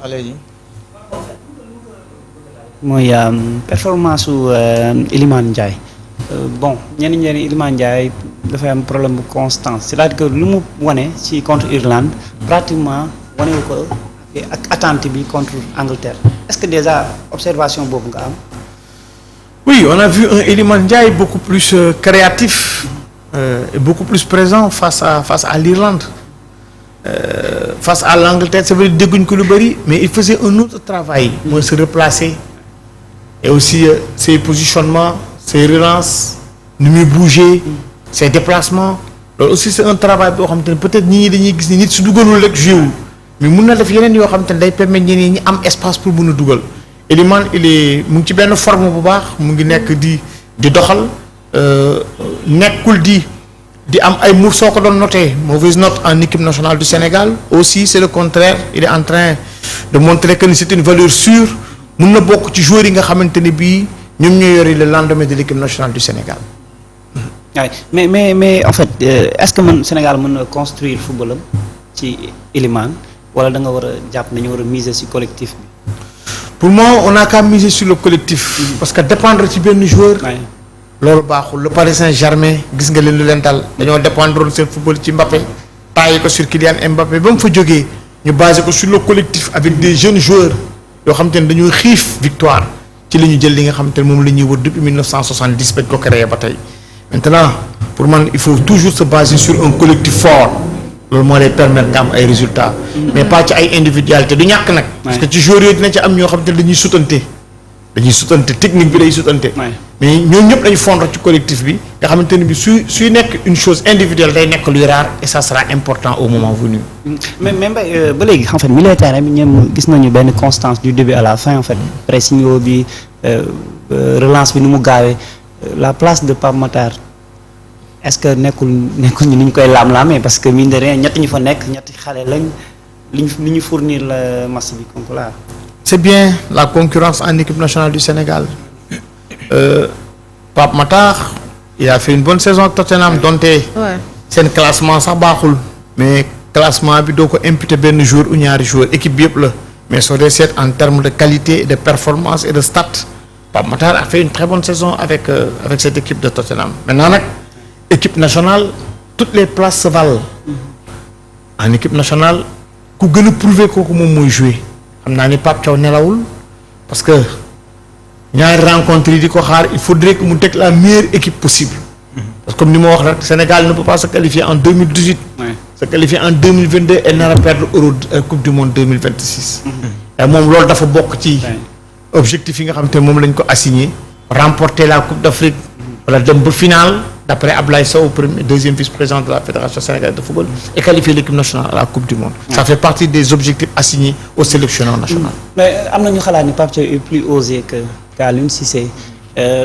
allez-y. mooy performance su Iliman Ndiaye bon ñenn ñi Iliman Ndiaye dafay am problème bu constance c'est-à-dire que lu mu wane ci contre Irlande pratiquement wane wu ko ak attente bi contre Angleterre est-ce que déjà observation boobu nga am. Oui, on a vu un Iliman Ndiaye beaucoup plus créatif et beaucoup plus présent face à l'Irlande. Face à l'Angleterre, c'est vrai dégguñ ko lu bari mais il faisait un autre travail mooy se replacer et aussi ses positionnements, ses relances, nu muy bouger, ses déplacements loolu aussi c'est un travail boo xam te ne peut-être ñi dañuy gis ni nit su dugalul rek joué wul mais mun na def yeneen yoo xam te ne day permettre ñeneen ñi am espace pour mun a dugal Iliman mu ngi ci benn forme bu baax mu ngi nekk di doxal nekkul di am ay moves soo ko doon noté mauvaise note en équipe nationale du Sénégal aussi c'est le contraire il est en train de montrer que c'est une valeur sûre mun na bokk ci joueurs yi nga xamante ne bii ñoom ñoo yore le lendemain de l'équipe nationale du Sénégal. waaye mais en fait est-ce que Sénégal mën na construire footballam ci Iliman wala da nga war a jàpp nañu war a miser ci collectif bi. pour moi on n'a qu'à miser sur le collectif. parce que dépendre ci benn joueur. loolu baaxul le Paris Saint-Germain gis nga leen lu leen dal dañoo dépendre seen football ci Mbappé taillé ko sur Kylian Mbappé ba mu fa jógee ñu basé ko sur le collectif avec des jeunes joueurs yoo xam te ne dañoo xiif victoire ci li ñu jël li nga xam te ne moom la ñuy wër depuis 1970 bañ ko créé ba tey maintenant pour man il faut toujours se baser sur un collectif fort loolu moo lay permettre nga am ay résultats. mais pas ci ay individualité du ñàkk nag. parce que ci joueurs yooyu dina ci am ñoo xam te ne dañuy sutante technique bi day sutante. mais ñooñu ñëpp dañu fondre ci collectif bi nga xamante ne bi suy nekk une chose individuelle day nekk luy rare et ça sera important au moment venu. mais Mbaye ba léegi en fait militaire bi ñoom gis nañu benn constance du début à la fin en fait pressing bi relance bi nu mu gaawee la place de Pape Matar est-ce que nekkul ñu ni ñu koy laam-laamee parce que mine de rien ñetti ñu fa nekk ñetti xale lañ li ñu fournir la match bi donc là. c'est bien la concurrence en équipe nationale du Sénégal. Pape Matar il a fait une bonne saison ak Tottenham donte seen classement sax baaxul mais classement bi doo ko imputer benn joueur ou ñaari joueur équipe bi yëpp la mais soo dee seet en termes de qualité de performance et de stats Pape Matar a fait une très bonne saison avec cette équipe de Tottenham maintenant nag équipe nationale toutes les places se valent en équipe nationale ku gën a prouver kooku moom mooy jouer xam naa ni Pape Thiaw nelawul parce que ñaari rencontre yi di ko xaar il faudrait que mu teg la meilleure équipe possible. parce que comme ni ma wax rek Sénégal ne peut pas se qualifier en 2018. se qualifier en 2022 et nar a perdre Euro Coupe du Monde 2026. et moom loolu dafa bokk ci objectif yi nga xam te moom lañ ko assigné. remporter la Coupe d'Afrique. wala dem ba finale d'après Ablaye Sow deuxième vice-président de la Fédération sénégalaise de football et qualifier l'équipe nationale à la Coupe du Monde. ça fait partie des objectifs assignés au sélectionneur national. mais am na ñu xalaat ni Pape Thiaw est plus osé que Aliou Cissé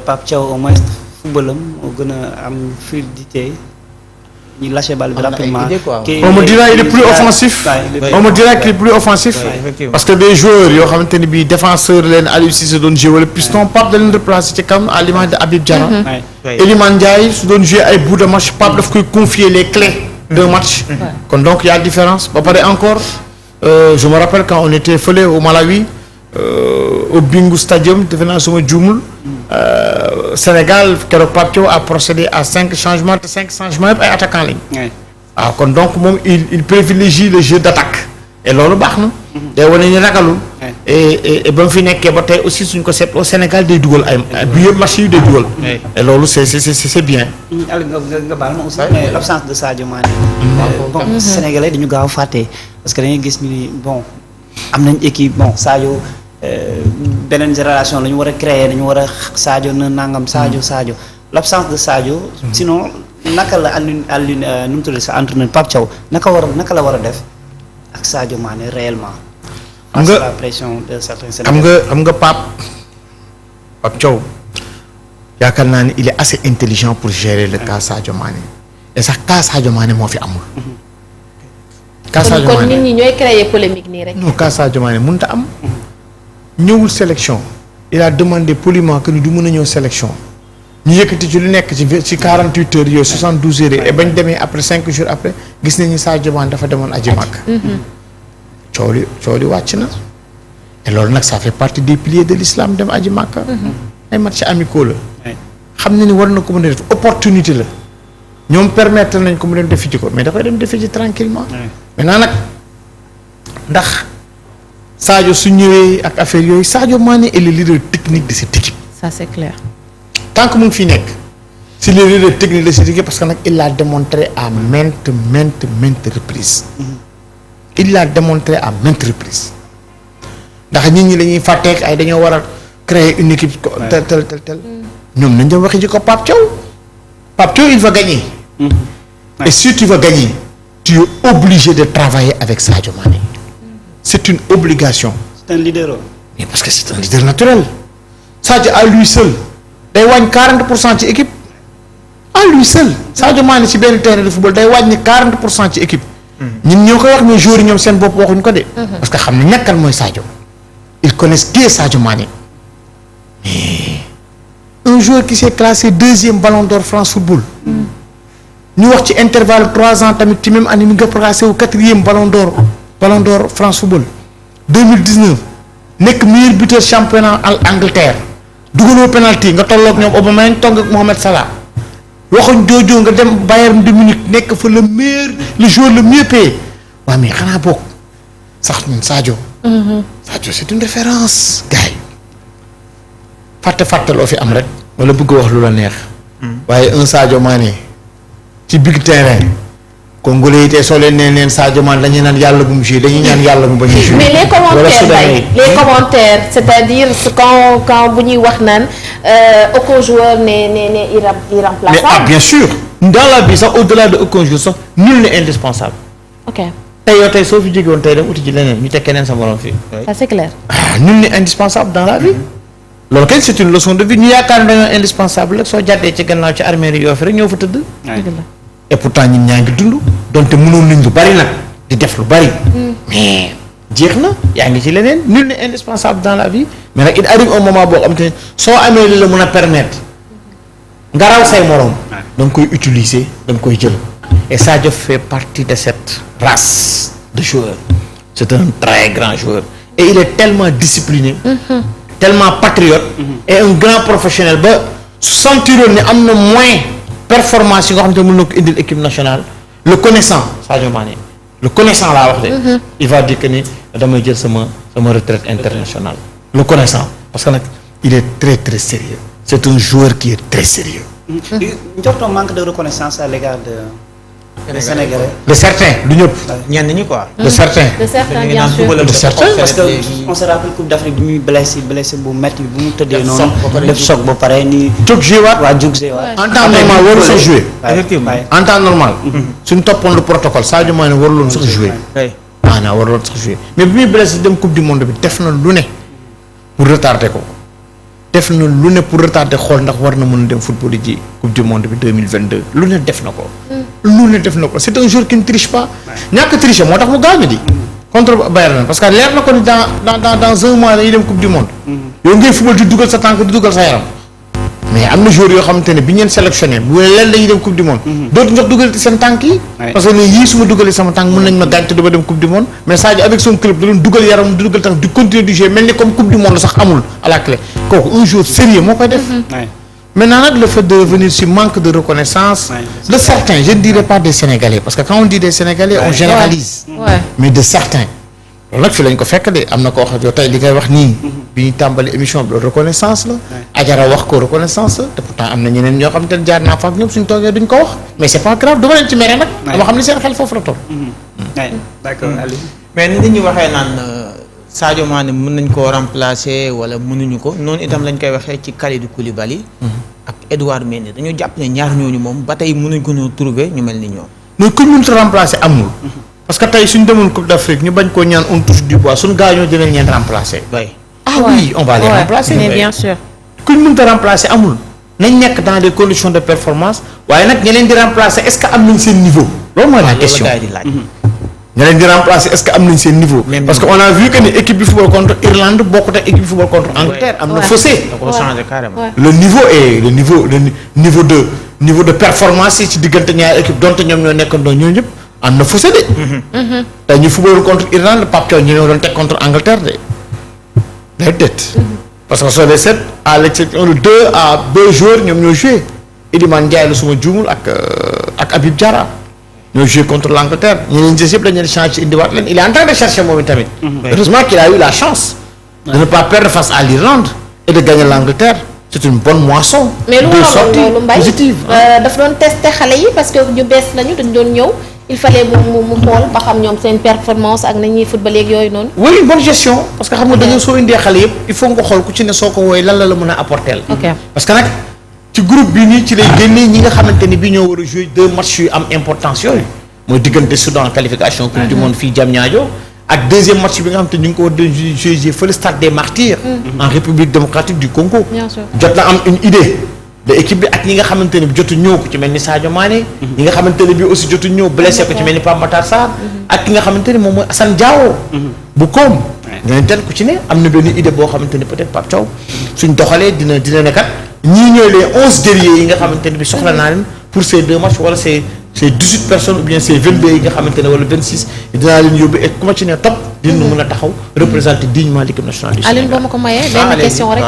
Pape Thiaw au moins footballam moo gën a am fluidité ñu lâché balle bi rapidement. on me dira il est plus offensif. on me dira qu'il est plus offensif. parce que des joueurs yoo xamante ne bii défenseur leen Aliou Cissé doon jouer wala piston Pape da leen replacer ci kam à l'image de Habib Diarra. Iliman Ndiaye su doon jouer ay bout de match Pape daf koy confier les clés d'un match. kon donc y a différence ba pare encore je me rappelle quand on était fële au Malawi. Au Bingu Stadium defe naa suma juumul Sénégal keroog Pape Thiaw a procédé à 5 changements te 5 changements yëpp ay attaquants lañ. waaw kon donc moom il privilégie le jeu d'attaque et loolu baax na. day wane ni ragalul. et ba mu fi nekkee ba tey aussi suñ ko seetloo Sénégal day dugal ay bu yëpp match yi day dugal. et loolu c'est bien. Aliou nga baal ma aussi mais l'absence de Sadio Mané. bon Sénégalais dañu gaaw fàtte parce que dañuy gis ni bon am nañ équipe bon Sadio. beneen génération la ñu war a créer dañu war a Sadio na nangam Sadio l'absence de Sadio sinon naka la Aliou nu mu tudd sa entraîneur Pape Thiaw naka la war a def ak Sadio Mané réellement. xam nga la pression de certains Sénégalais. xam nga Pape Thiaw yaakaar naa ni il est assez intelligent pour gérer le cas Sadio Mané et sax cas Sadio Mané moo fi amul. cas Sadio Mané kon nit ñi ñooy créer polémique nii rek. non cas Sadio Mané mënut a am. ñëwul sélection il a demandé poliment que ni du mën a ñëw sélection ñu yëkkati ci lu nekk ci 48 heures yooyu 72 heures et bañ demee après 5 jours après gis nañu Sadio Mané dafa demoon aji Makka. coow li wàcc na. et loolu nag ça fait partie des piliers de l'islam dem aji Makka. ay match amicaux la. xam na ni war na ko mën a def opportunité la. ñoom permettre nañ ko mu dem defi ci ko mais dafay dem defi ci tranquillement maintenant nag ndax Sadio su ñëwee ak affaire yooyu Sadio Mané est le leader technique de cette équipe. ça c'est clair. tant que mu ngi fi nekk c'est le leader technique de cette équipe parce que nag il l'a démontré à maintes reprises. il l'a démontré à maintes reprises ndax nit ñi dañuy fàtteek ay dañoo war a créer une équipe tel ñoom nañ dem waxi ji ko Pape Thiaw il va gagner. Et si tu veux gagner, tu es obligé de travailler avec Sadio Mané. C'est une obligation. C'est un leader. Mais parce que c'est un leader naturel. Sadio à lui seul day wàññi 40% ci équipe. À lui seul Sadio Mané ci benn terrain de football day wàññi 40% ci équipe. ñun ñoo koy wax mais joueurs yi ñoom seen bopp waxuñ ko de. parce que xam ne nekkal mooy Sadio. ils connaissent qui est Sadio Mané. Mais un joueur qui s'est classé 2e ballon d'or France Football. ñu wax ci intervalle 3 ans tamit ci même année mi nga placé wu 4e ballon d'or France Football 2019 nekk meilleur buteur championnat Angleterre dugaloo penalty nga tolloog ñoom Aubameyang tong ak Mohamed Salah waxuñ joojoo nga dem Bayern de Munich nekk fa le joueur le mieux payé waaw mais xanaa bokk sax ñun Sadio c'est une référence gars yi fàtte loo fi am rek wala bëgg wax lu la neex waaye un Sadio Mané ci big terrain Congolais yi tey soo leen neen Sadio Mané dañuy naan yàlla bu mu joué dañuy ñaan yàlla mu bañ a joué. mais les commentaires c'est-à-dire quand bu ñuy wax naan aucun joueur n'est irremplaçable. mais bien sûr dans la vie sax au-delà de aucun joueur sax nul n'est indispensable. ok tey soo fi jóge woon tey dem uti ci leneen ñu teg keneen sa morom fii. ça c'est clair. nul n'est indispensable dans la vie. loolu kay c'est une leçon de vie ñu yaakaar ne dañoo indispensable rek soo jàddee ci gannaaw ci armée yi yoo fi rek ñoo fa tëdd. et pourtant ñun ñaa ngi dund donte mënoon nañ lu bari nag di def lu bari. mais jeex na yaa ngi ci leneen nul n'est indispensable dans la vie mais nag il arrive un moment boo xam te ne soo amee li la mën a permettre nga raw say morom. da nga koy utiliser da nga koy jël. et Sadio fait partie de cette race de joueurs. c'est un très grand joueur et il est tellement discipliné. tellement patriote. et un grand professionnel ba sentiroon ne am na moins performance yi nga xam te mën na ko indil équipe nationale le connaissant Sadio Mané le connaissant laa wax de. il va dire que ni damay jël sama retraite internationale. le connaissant parce que nag il est très très sérieux c'est un joueur qui est très sérieux. njortoo manque de reconnaissance à l'égard de Sénégalais. de certains du ñëpp. ñenn ñi quoi. de certains. bien sûr. de certains parce que on se rappelle Coupe d'Afrique bi muy blessé bu metti bu mu tëddee noonu. def choc ba pare ni. jóg joué waat waa jóg joué waat. en temps normal warul sax joué. effectivement en temps normal. suñ toppoon le protocole Sadio Mané waruloon sax joué. maanaam waruloon sax joué mais bi muy blessé dem coupe du monde bi def na lu ne pour retarder ko. def na lu ne pour retarder xool ndax war na mën a dem football ji coupe du monde bi 2022 lu ne def na ko. lu ne def na ko c'est un joueur qui ne triche pas. ñàkk tricher moo tax mu gaañu di. contre Bayern parce que leer na ko ni dans un mois dañuy dem coupe du monde. yow ngay football di dugal sa tànk di dugal sa yaram. mais am na joueurs yoo xamante ne bi ñu leen sélectionné bu leen dañuy dem coupe du monde. dootu ñox dugal seen tànk yi. parce que yii su ma dugalee sama tànk mën nañ ma gaañ te du ma dem coupe du monde mais Sadio avec son club da doon dugal yaram di dugal tànk di continuer du jouer mel ni comme coupe du monde sax amul à la clé kooku un joueur sérieux moo koy def. maintenant nag le fait de revenir sur manque de reconnaissance. de certains je ne dirais pas des Sénégalais parce que quand on dit des Sénégalais on généralise. mais de certains. loolu nag fi lañ ko fekk de am na koo xam yow tey li ngay wax nii. bi ñu tàmbali émission bi reconnaissance la. Ajara wax ko reconnaissance la te pourtant am na ñeneen ñoo xam te ne jaar naa fa ak ñoom suñu toogee duñ ko wax mais c'est pas grave dama leen ci mere nag. dama xam ni seen xel foofu la toll. d'accord Aliou. mais ni ñu waxee naan Sadio Mané mën nañ koo remplacer wala mënuñu ko noonu itam lañ koy waxee ci Kalidou Koulibaly. ak Edouard Mendy dañu jàpp ne ñaar ñooñu moom ba tey mënuñ ko ñoo trouver ñu mel ni ñoom. mais kuñ mënut a remplacer amul. parce que tey suñ demoon Coupe d'Afrique ñu bañ koo ñaan on touche du bois suñ gaañoo dinañ leen remplacer. oui on va les remplacer. mais bien sûr. kuñ mënut a remplacer amul. nañ nekk dans des conditions de performance waaye nag ñeneen di remplacer est-ce que am nañ seen niveau. loolu mooy la question ña leen di remplacer est-ce que am nañ seen niveau. parce que on a vu que ni équipe bi football contre Irlande bokkut ak équipe bi football contre Angleterre. am na fossé. da koo changé carrément. le niveau de performance yi ci diggante ñaari équipe donte ñoom ñoo nekkandoo ñoo ñëpp am na fossé de. te ñu football contre Irlande Pape Thiaw ñu ñoo doon teg contre Angleterre de. day det parce que soo dee seet à l'exception de 2 à 2 joueurs ñoom ñoo joué Iliman Ndiaye la suma juumul ak Habib Diarra ñoo joué contre l'Angleterre ñeneen ñi yëpp dañu leen changé indiwaat leen il est en train de chercher moom tamit. heureusement qu'il a eu la chance. de ne pas perdre face à l'Irlande et de gagner l'Angleterre. c'est une bonne moisson. mais lu waroon loolu Mbaye positive daf doon tester xale yi parce que ñu bees lañu dañu doon ñëw il fallait mu xool ba xam ñoom seen performance ak nañuy football yeeg yooyu noonu. oui une bonne gestion parce que xam nga dañoo soo indee xale yëpp il faut nga xool ku ci ne soo ko wooyee lan la mën a apporter. parce que nag ci groupe bi nii ci lay génnee ñi nga xamante ni bi ñoo war a jouer 2 matchs yu am importance yooyu mooy diggante Soudan qualification coupe du monde fii Diamniadio ak deuxième match bi nga xam te ñu ngi ko war a jouer fële stade des Martyrs. en République démocratique du Congo. bien sûr jot na am une idée de équipe bi ak ñi nga xamante ne bi jotu ñëw ko ci mel ni Sadio Mané. ñi nga xamante ne bi aussi jotu ñëw blessé ko ci mel ni Pape Matar Sarr. ak ki nga xamante ne moom mooy Assane Diao. bu koom. ñooñu tel ku ci ne am na benn idée boo xamante ne peut-être Pape Thiaw suñ doxalee dina ne kat ñii ñooy les 11 guerriers yi nga xamante ne bi soxla naa leen pour ces 2 matchs wala ces 18 personnes ou bien ces 22 yi nga xamante ne wala 26 dinaa leen yóbbu et ku ma ci ne topp dina mën a taxaw représenter dignement l'équipe nationale du Sénégal. Aline boo ma ko mayee benn question rek.